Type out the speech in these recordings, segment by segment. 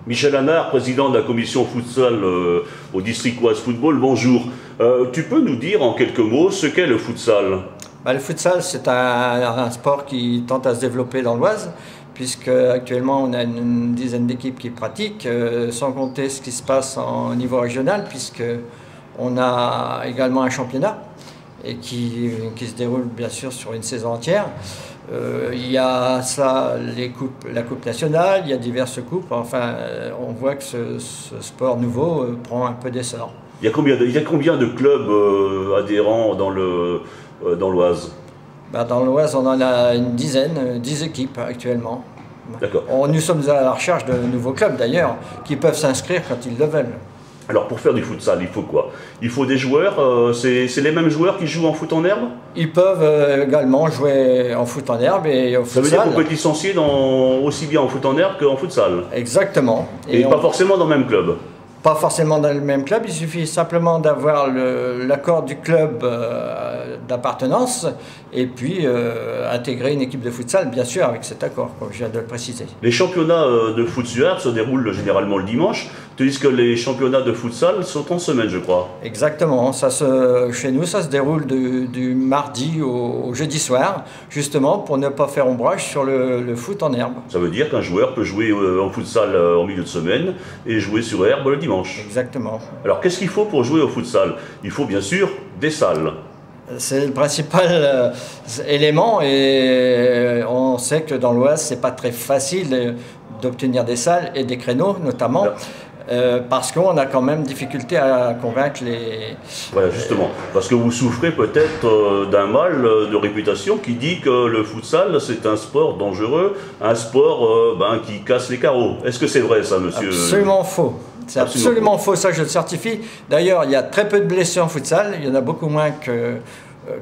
Michel Hanard, président de la commission futsal au district Oise Football, bonjour. Tu peux nous dire en quelques mots ce qu'est le futsal? Le futsal, c'est un sport qui tente à se développer dans l'Oise, puisque actuellement on a une dizaine d'équipes qui pratiquent, sans compter ce qui se passe au niveau régional, puisque on a également un championnat et qui se déroule bien sûr sur une saison entière. Il y a ça, la coupe nationale, il y a diverses coupes. Enfin, on voit que ce sport nouveau prend un peu d'essor. Il y a combien de clubs adhérents dans l'Oise? Dans l'Oise, on en a une dizaine, 10 équipes actuellement. D'accord. Nous sommes à la recherche de nouveaux clubs d'ailleurs, qui peuvent s'inscrire quand ils le veulent. Alors pour faire du futsal, il faut quoi? Il faut des joueurs, c'est les mêmes joueurs qui jouent en foot en herbe? Ils peuvent également jouer en foot en herbe et au futsal. Ça veut dire qu'on peut être licencié aussi bien en foot en herbe qu'en futsal? Exactement. Et pas forcément dans le même club? Pas forcément dans le même club, il suffit simplement d'avoir l'accord du club d'appartenance et puis intégrer une équipe de futsal, bien sûr, avec cet accord, comme je viens de le préciser. Les championnats de foot sur herbe se déroulent généralement le dimanche, tandis que les championnats de futsal sont en semaine, je crois. Exactement, chez nous, ça se déroule du mardi au jeudi soir, justement pour ne pas faire ombrage sur le foot en herbe. Ça veut dire qu'un joueur peut jouer en futsal en milieu de semaine et jouer sur herbe le dimanche. Exactement. Alors qu'est-ce qu'il faut pour jouer au futsal? Il faut bien sûr des salles. C'est le principal élément et on sait que dans l'Oise, c'est pas très facile d'obtenir des salles et des créneaux notamment. Parce qu'on a quand même difficulté à convaincre les... Voilà, justement. Parce que vous souffrez peut-être d'un mal de réputation qui dit que le futsal, c'est un sport dangereux, un sport qui casse les carreaux. Est-ce que c'est vrai ça, monsieur? Absolument faux. C'est absolument faux, ça je le certifie. D'ailleurs, il y a très peu de blessés en futsal, il y en a beaucoup moins que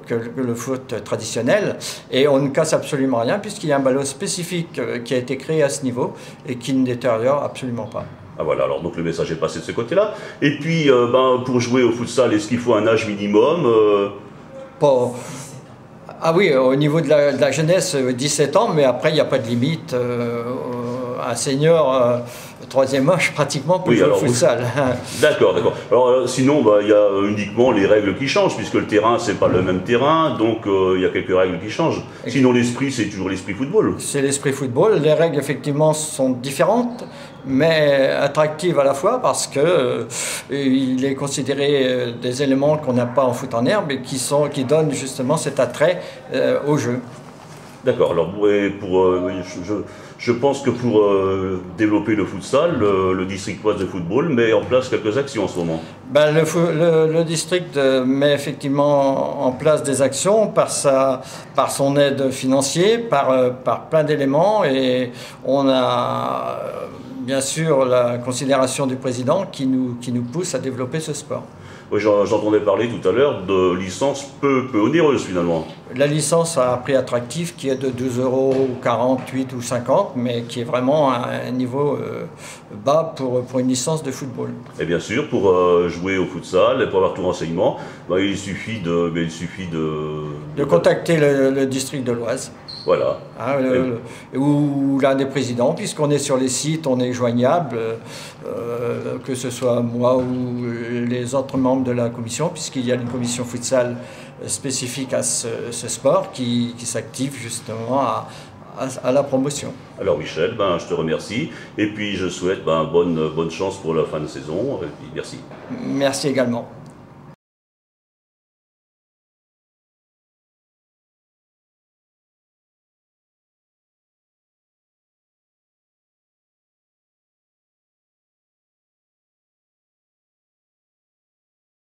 le foot traditionnel, et on ne casse absolument rien puisqu'il y a un ballon spécifique qui a été créé à ce niveau et qui ne détériore absolument pas. Ah voilà, alors donc le message est passé de ce côté-là. Et puis, pour jouer au futsal, est-ce qu'il faut un âge minimum? Ah oui, au niveau de la jeunesse, 17 ans, mais après, il n'y a pas de limite. Un senior, troisième âge, pratiquement, peut jouer au futsal. D'accord, d'accord. Alors sinon, il y a uniquement les règles qui changent, puisque le terrain, c'est pas le même terrain, donc il y a quelques règles qui changent. Sinon, l'esprit, c'est toujours l'esprit football. C'est l'esprit football. Les règles, effectivement, sont différentes, mais attractives à la fois, parce que il est considéré des éléments qu'on n'a pas en foot en herbe et qui donnent justement cet attrait au jeu. D'accord, alors je pense que pour développer le futsal, le district Oise de football met en place quelques actions en ce moment. Le district met effectivement en place des actions par son aide financière, par plein d'éléments, et on a bien sûr la considération du président qui nous pousse à développer ce sport. Oui, j'entendais parler tout à l'heure de licences peu onéreuses finalement. La licence a un prix attractif qui est de 2,48 € ou 50, mais qui est vraiment à un niveau bas pour une licence de football. Et bien sûr, pour jouer au futsal et pour avoir tout renseignement, il suffit de contacter le district de l'Oise. Voilà. Ou l'un des présidents, puisqu'on est sur les sites, on est joignable, que ce soit moi ou les autres membres de la commission, puisqu'il y a une commission futsal spécifique à ce sport qui s'active justement à la promotion. Alors Michel, je te remercie et puis je souhaite bonne chance pour la fin de saison. Et puis, merci. Merci également.